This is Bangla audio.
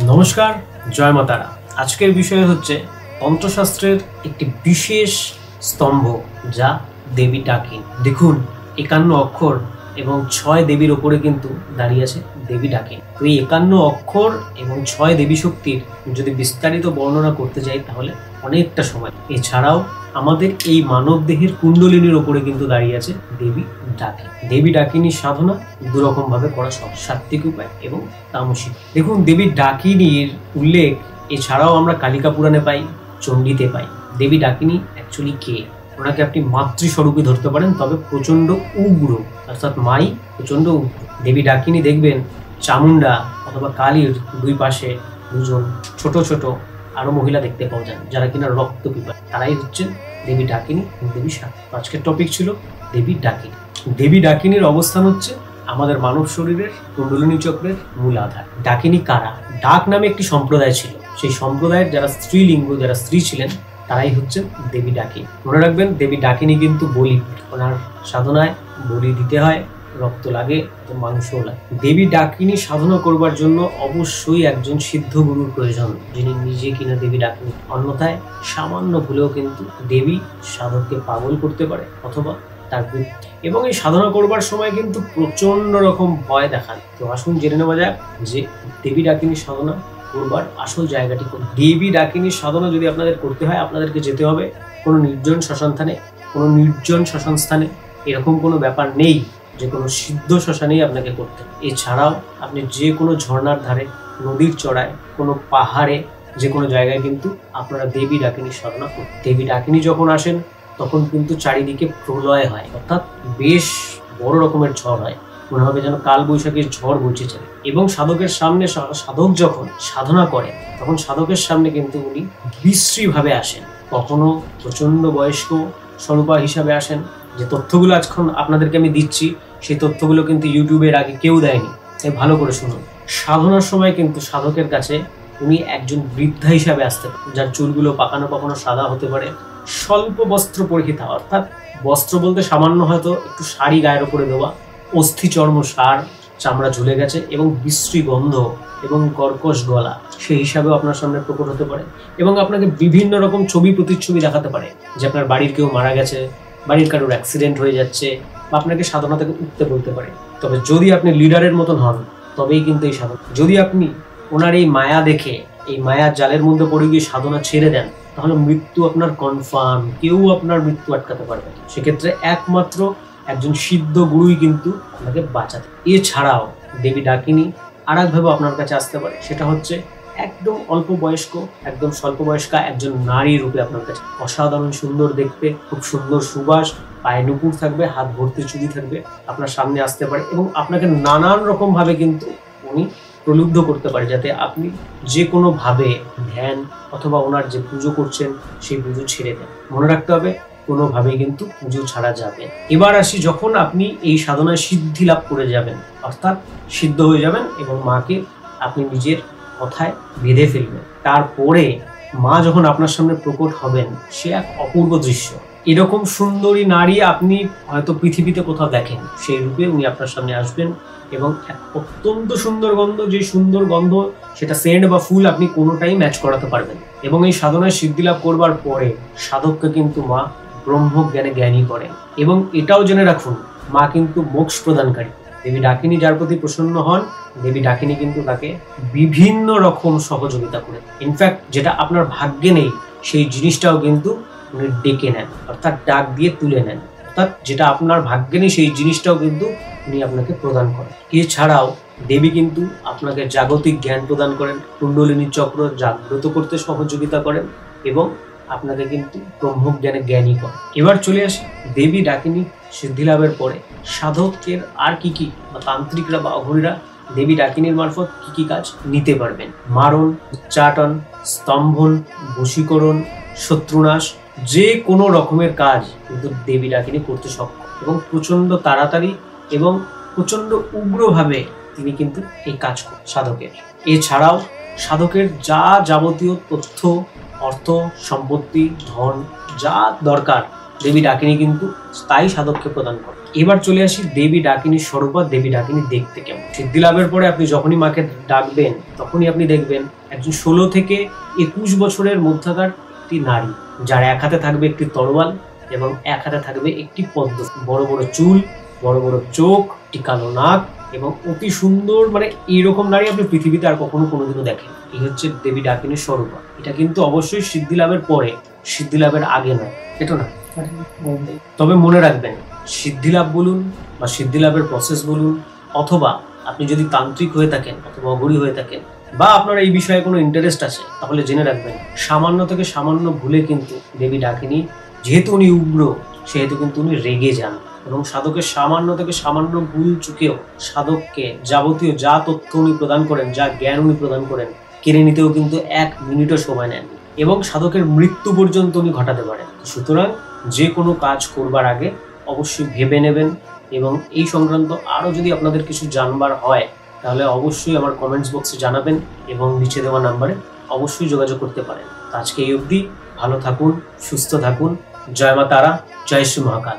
নমস্কার, জয় মা তারা। আজকের বিষয় হচ্ছে তন্ত্রশাস্ত্রের একটি বিশেষ স্তম্ভ, যা দেবী ডাকিনী। দেখুন, 51 অক্ষর এবং 6 দেবীর ওপরে কিন্তু দাঁড়িয়ে আছে দেবী ডাকিনী। তো এই 51 অক্ষর এবং 6 দেবী শক্তির যদি বিস্তারিত বর্ণনা করতে যাই তাহলে অনেকটা সময়। এছাড়াও আমাদের এই মানব দেহের কুণ্ডলিনীর ওপরে কিন্তু দাঁড়িয়ে আছে দেবী ডাকিনী। দেবী ডাকিনীর সাধনা দুরকম ভাবে করা সব, সাত্ত্বিক উপায় এবং তামসিক। দেখুন, দেবী ডাকিনীর উল্লেখ এছাড়াও আমরা কালিকা পুরাণে পাই, চণ্ডীতে পাই। দেবী ডাকিনী অ্যাকচুয়ালি কে? ওনাকে আপনি মাতৃস্বরূপে ধরতে পারেন, তবে প্রচন্ড উগ্র, অর্থাৎ মাই প্রচন্ড উগ্র। দেবী ডাকিনী দেখবেন চামুন্ডা অথবা কালীর দুই পাশে দুজন ছোট ছোট আরো মহিলা দেখতে পাওয়া যায়, যারা কিনা রক্ত পিপাসী। তারাই হচ্ছেন দেবী ডাকিনী, দেবী শাক্তি। আজকের টপিক ছিল দেবী ডাকিনী। দেবী ডাকিনীর অবস্থান হচ্ছে আমাদের মানব শরীরের কুণ্ডলিনী চক্রের মূল আধার। ডাকিনী কারা? ডাক নামে একটি সম্প্রদায় ছিল, সেই সম্প্রদায়ের যারা স্ত্রীলিঙ্গ, যারা স্ত্রী ছিলেন, তারাই হচ্ছেন দেবী ডাকিনী। মনে রাখবেন, দেবী ডাকিনী কিন্তু বলি, ওনার সাধনায় বলি দিতে হয়, রক্ত লাগে, মাংসও লাগে। দেবী ডাকিনী সাধনা করবার জন্য অবশ্যই একজন সিদ্ধ গুরুর প্রয়োজন, যিনি নিজে কিনা দেবী ডাকিনী। অন্যথায় সামান্য ভুলেও কিন্তু দেবী সাধককে পাগল করতে পারে অথবা তার বৃত্তি। এবং এই সাধনা করবার সময় কিন্তু প্রচন্ড রকম ভয় দেখান। তো আসুন জেনে নেওয়া যাক যে দেবী ডাকিনী সাধনা করবার আসল জায়গাটি কোন। দেবী ডাকিনীর সাধনা যদি আপনাদের করতে হয়, আপনাদেরকে যেতে হবে কোনো নির্জন শ্মশানস্থানে। কোনো নির্জন শ্মশানস্থানে এরকম কোনো ব্যাপার নেই যে কোনো সিদ্ধ শ্মশানেই আপনাকে করতে। এছাড়াও আপনি যে কোনো ঝর্ণার ধারে, নদীর চড়ায়, কোনো পাহাড়ে, যে কোনো জায়গায় কিন্তু আপনারা দেবী ডাকিনীর সাধনা করুন। দেবী ডাকিনী যখন আসেন তখন কিন্তু চারিদিকে প্রলয় হয়, অর্থাৎ বেশ বড় রকমের ঝড় হয়, মনে হবে যেন কাল বৈশাখীর ঝড় বইছে চলে। এবং সাধকের সামনে, সাধক যখন সাধনা করে তখন সাধকের সামনে কিন্তু উনি বিশ্রীভাবে আসেন। কখনো প্রচন্ড বয়স্ক স্বরূপা হিসাবে আসেন। যে তথ্যগুলো আজখন আপনাদেরকে আমি দিচ্ছি, সেই তথ্যগুলো কিন্তু ইউটিউবের আগে কেউ দেয়নি, তাই ভালো করে শুনুন। সাধনার সময় কিন্তু সাধকের কাছে উনি একজন বৃদ্ধা হিসাবে আসতে পারেন, যার চুলগুলো পাকানো পাকানো সাদা হতে পারে, স্বল্প বস্ত্র পরিহিতা, অর্থাৎ বস্ত্র বলতে সামান্য হয়তো একটু শাড়ি গায়ের উপরে দেওয়া, অস্থি চর্ম সার, চামড়া ঝুলে গেছে এবং বিশ্রী গন্ধ এবং কর্কশ গলা, সেই হিসাবেও আপনার সামনে প্রকট হতে পারে। এবং আপনাকে বিভিন্ন রকম ছবি প্রতিচ্ছবি দেখাতে পারে, যে আপনার বাড়ির কেউ মারা গেছে, বাড়ির কারোর অ্যাক্সিডেন্ট হয়ে যাচ্ছে, বা আপনাকে সাধনা থেকে উঠতে বলতে পারে। তবে যদি আপনি লিডারের মতন হন তবেই কিন্তু এই সাধনা। যদি আপনি ওনার এই মায়া দেখে, এই মায়ার জালের মধ্যে পড়ে গিয়ে সাধনা ছেড়ে দেন, তাহলে মৃত্যু আপনার কনফার্ম, কেউ আপনার মৃত্যু আটকাতে পারবে না। সেক্ষেত্রে একমাত্র একজন সিদ্ধ গুরুই কিন্তু আপনাকে বাঁচাতে। এছাড়াও দেবী ডাকিনী আর একভাবে আপনার কাছে আসতে পারে, সেটা হচ্ছে একদম অল্প বয়স্ক, একদম স্বল্প বয়স্কা একজন নারী রূপে আপনার কাছে। অসাধারণ সুন্দর দেখতে, খুব সুন্দর সুবাস, পায়ে নুপুর থাকবে, হাত ভর্তি চুড়ি থাকবে, আপনার সামনে আসতে পারে এবং আপনাকে নানান রকম ভাবে কিন্তু উনি প্রলুব্ধ করতে পারে, যাতে আপনি যে কোনো ভাবে ধ্যান অথবা ওনার যে পুজো করছেন সেই পুজো ছেড়ে দেন। মনে রাখতে হবে, কোনোভাবেই কিন্তু পুজো ছাড়া যাবে। এবার আসি, যখন আপনি এই সাধনায় সিদ্ধি লাভ করে যাবেন, অর্থাৎ সিদ্ধ হয়ে যাবেন এবং মাকে আপনি নিজের কথায় বেঁধে ফেলবেন, তারপরে মা যখন আপনার সামনে প্রকট হবেন, সে এক অপূর্ব দৃশ্য। এরকম সুন্দরী নারী আপনি হয়তো পৃথিবীতে কোথাও দেখেন, সেই রূপে উনি আপনার সামনে আসবেন এবং এক অত্যন্ত সুন্দর গন্ধ, যে সুন্দর গন্ধ সেটা সেন্ট বা ফুল আপনি কোনোটাই ম্যাচ করাতে পারবেন। এবং এই সাধনায় সিদ্ধি লাভ করবার পরে সাধককে কিন্তু মা ব্রহ্মজ্ঞানে জ্ঞানী করেন। এবং এটাও জেনে রাখুন, মা কিন্তু মোক্ষ প্রদানকারী। দেবী ডাকিনী যার প্রতি প্রসন্ন হন, দেবী ডাকিনী কিন্তু তাকে বিভিন্ন রকম সহযোগিতা করেন। ইনফ্যাক্ট যেটা আপনার ভাগ্যে নেই সেই জিনিসটাও কিন্তু উনি ডেকে নেন, অর্থাৎ ডাক দিয়ে তুলে নেন। অর্থাৎ যেটা আপনার ভাগ্যে নেই সেই জিনিসটাও কিন্তু উনি আপনাকে প্রদান করেন। এছাড়াও দেবী কিন্তু আপনাকে জাগতিক জ্ঞান প্রদান করেন, কুণ্ডলিনী চক্র জাগ্রত করতে সহযোগিতা করেন এবং আপনাকে কিন্তু ব্রহ্মজ্ঞানে জ্ঞানী করে। এবার চলে আসি, দেবী ডাকিনী সিদ্ধি লাভের পরে সাধকের আর কি কি, বা তান্ত্রিকরা বা অঘরীরা দেবী ডাকিনীর মারফত কি কি কাজ নিতে পারবেন। মারণ, উচ্চাটন, স্তম্ভন, বশীকরণ, শত্রুনাশ, যে কোনো রকমের কাজ কিন্তু দেবী ডাকিনী করতে সক্ষম এবং প্রচন্ড তাড়াতাড়ি এবং প্রচন্ড উগ্রভাবে তিনি কিন্তু এই কাজ করেন সাধকের। এছাড়াও সাধকের যা যাবতীয় তথ্য, অর্থ, সম্পত্তি, ধন যা দরকার দেবী ডাকিনী কিন্তু স্থায়ী সাধককে প্রদান করে। এবার চলে আসি দেবী ডাকিনীর স্বরূপ, দেবী ডাকিনী দেখতে কেমন। সিদ্ধি লাভের পরে আপনি যখনই মাকে ডাকবেন তখনই আপনি দেখবেন একজন 16 থেকে 21 বছরের মধ্যকার একটি নারী, যার এক হাতে থাকবে একটি তরোয়াল এবং এক হাতে থাকবে একটি পদ্ম, বড় বড় চুল, বড় বড় চোখ, একটি কালো নাক এবং অতি সুন্দর। মানে এইরকম নারী আপনি পৃথিবীতে আর কখনো কোনোদিনও দেখেন। এই হচ্ছে দেবী ডাকিনীর স্বরূপ। এটা কিন্তু অবশ্যই সিদ্ধি লাভের পরে, সিদ্ধি লাভের আগে নয়, এটা না। তবে মনে রাখবেন, সিদ্ধি লাভ বলুন বা সিদ্ধি লাভের প্রসেস বলুন, অথবা আপনি যদি তান্ত্রিক হয়ে থাকেন অথবা অঘরী হয়ে থাকেন বা আপনার এই বিষয়ে কোনো ইন্টারেস্ট আছে, তাহলে জেনে রাখবেন সামান্য থেকে সামান্য ভুলে কিন্তু দেবী ডাকিনী, যেহেতু উনি উগ্র, সেহেতু কিন্তু উনি রেগে যান এবং সাধকের সামান্য থেকে সামান্য ভুল চুকেও সাধককে যাবতীয় যা তথ্য উনি প্রদান করেন, যা জ্ঞান উনি প্রদান করেন, কেড়ে নিতেও কিন্তু 1 মিনিটও সময় নেন এবং সাধকের মৃত্যু পর্যন্ত উনি ঘটাতে পারেন। সুতরাং যে কোনো কাজ করবার আগে অবশ্যই ভেবে নেবেন। এবং এই সংক্রান্ত আরও যদি আপনাদের কিছু জানবার হয় তাহলে অবশ্যই আমার কমেন্টস বক্সে জানাবেন এবং নিচে দেওয়া নাম্বারে অবশ্যই যোগাযোগ করতে পারেন। আজকে এই অবধি, ভালো থাকুন, সুস্থ থাকুন। জয় মা তারা, জয় শ্রী মহাকাল।